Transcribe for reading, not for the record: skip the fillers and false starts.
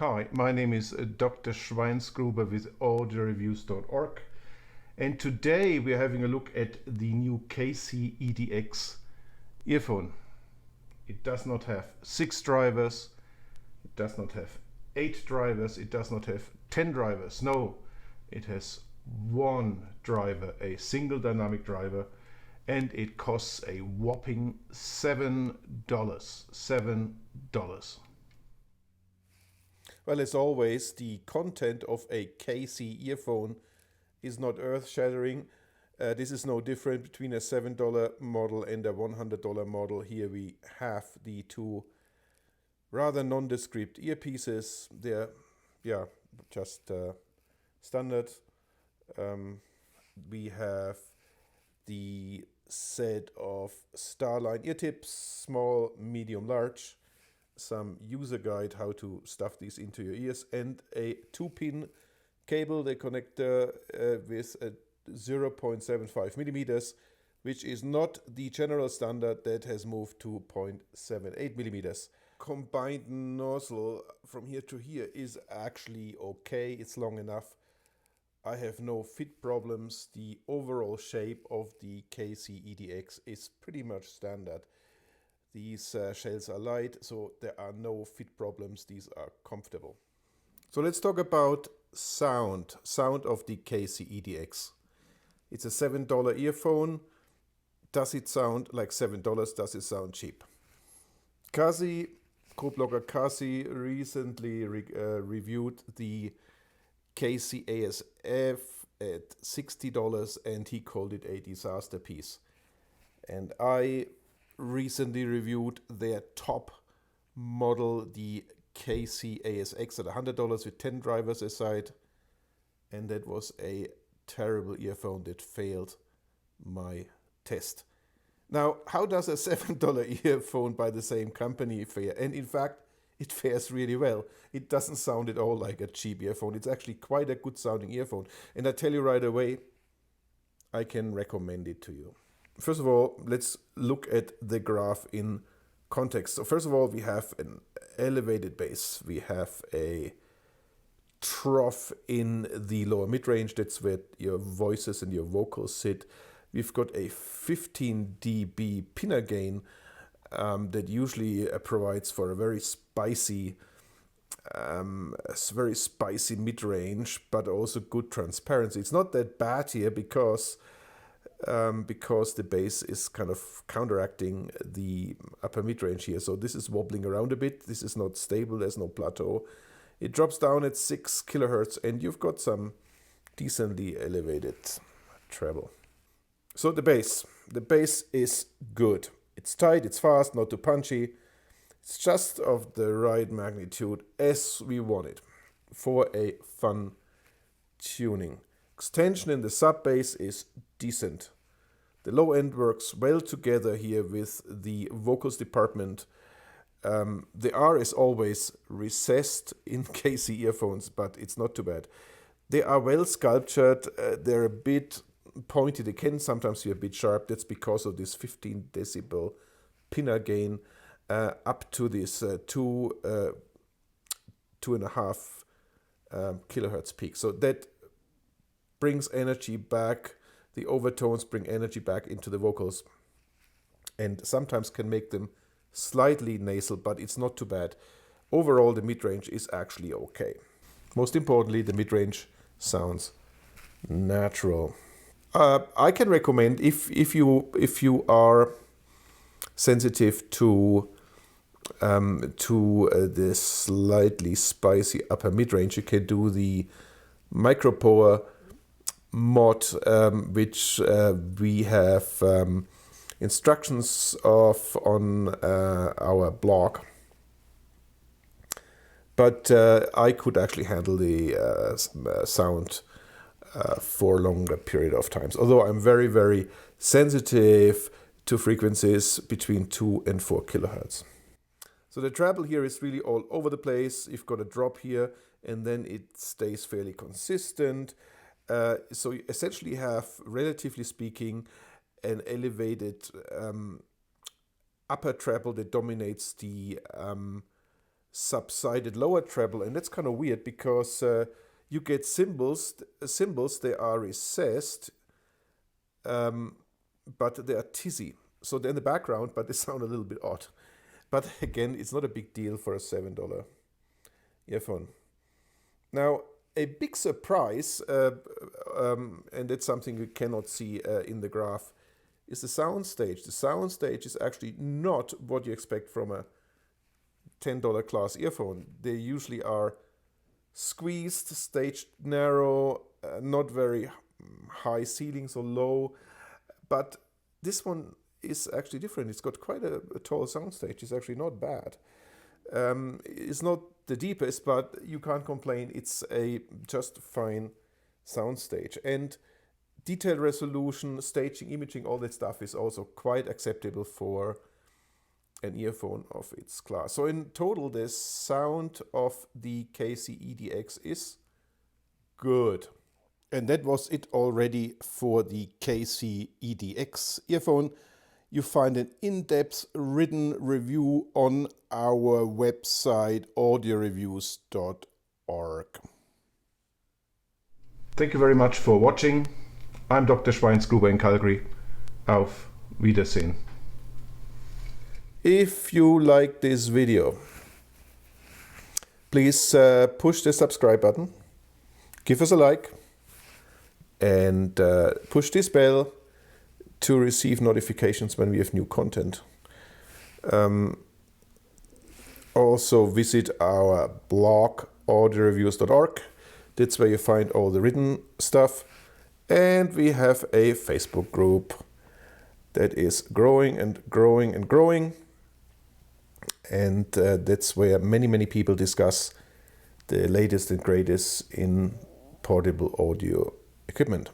Hi, my name is Dr. Schweinsgruber with audioreviews.org, and today we're having a look at the new KZ EDX earphone. It does not have 6 drivers, it does not have 8 drivers, it does not have 10 drivers. No, it has one driver, a single dynamic driver, and it costs a whopping $7. $7. Well, as always, the content of a KZ earphone is not earth-shattering. This is no different between a $7 model and a $100 model. Here we have the two rather nondescript earpieces. They're, just standard. We have the set of Starline ear tips, small, medium, large. Some user guide how to stuff these into your ears, and a 2-pin cable. They connect with a 0.75 millimeters, which is not the general standard that has moved to 0.78 millimeters. Combined nozzle from here to here is actually okay. It's long enough. I have no fit problems. The overall shape of the KZ EDX is pretty much standard. These shells are light, so there are no fit problems. These are comfortable. So let's talk about sound of the KZ EDX. It's a $7 earphone. Does it sound like $7? Does it sound cheap? KZ, co-blogger KZ, recently reviewed the KZ ASF at $60, and he called it a disaster piece. And I recently reviewed their top model, the KZ ASX, at $100 with 10 drivers aside, and that was a terrible earphone that failed my test. Now, how does a $7 earphone by the same company fare? And in fact, it fares really well. It doesn't sound at all like a cheap earphone. It's actually quite a good sounding earphone, and I tell you right away, I can recommend it to you. First of all, let's look at the graph in context. So first of all, we have an elevated bass. We have a trough in the lower mid-range. That's where your voices and your vocals sit. We've got a 15 dB pinna gain that usually provides for a very spicy mid-range, but also good transparency. It's not that bad here because the bass is kind of counteracting the upper mid-range here. So this is wobbling around a bit. This is not stable. There's no plateau. It drops down at 6 kilohertz, and you've got some decently elevated treble. So the bass is good. It's tight, it's fast, not too punchy. It's just of the right magnitude as we want it for a fun tuning. Extension in the sub bass is decent. The low end works well together here with the vocals department. The R is always recessed in KZ earphones, but it's not too bad. They are well sculptured. They're a bit pointy. They can sometimes be a bit sharp. That's because of this 15 decibel pinna gain up to this 2.5 kilohertz peak. So that brings energy back. The overtones bring energy back into the vocals and sometimes can make them slightly nasal, but it's not too bad. Overall, the mid-range is actually okay. Most importantly, the mid-range sounds natural. I can recommend, if you are sensitive to the slightly spicy upper mid-range, you can do the micropower mod, which we have instructions of on our blog. But I could actually handle the sound for a longer period of times. Although I'm very, very sensitive to frequencies between 2 and 4 kilohertz. So the treble here is really all over the place. You've got a drop here, and then it stays fairly consistent. So you essentially have, relatively speaking, an elevated upper treble that dominates the subsided lower treble, and that's kind of weird because you get cymbals, they are recessed, but they are tizzy. So they're in the background, but they sound a little bit odd. But again, it's not a big deal for a $7 earphone. Now, a big surprise, and that's something you cannot see in the graph, is the soundstage. The soundstage is actually not what you expect from a $10 class earphone. They usually are squeezed, staged narrow, not very high ceilings or low, but this one is actually different. It's got quite a tall soundstage. It's actually not bad. It's not the deepest, but you can't complain. It's a just fine soundstage. And detail resolution, staging, imaging, all that stuff is also quite acceptable for an earphone of its class. So in total, the sound of the KZ EDX is good. And that was it already for the KZ EDX earphone. You find an in-depth written review on our website audioreviews.org. Thank you very much for watching. I'm Dr. Schweinsgruber in Calgary. Auf Wiedersehen. If you like this video, please push the subscribe button, give us a like, and push this bell to receive notifications when we have new content. Also visit our blog audioreviews.org. That's where you find all the written stuff. And we have a Facebook group that is growing and growing and growing. And that's where many people discuss the latest and greatest in portable audio equipment.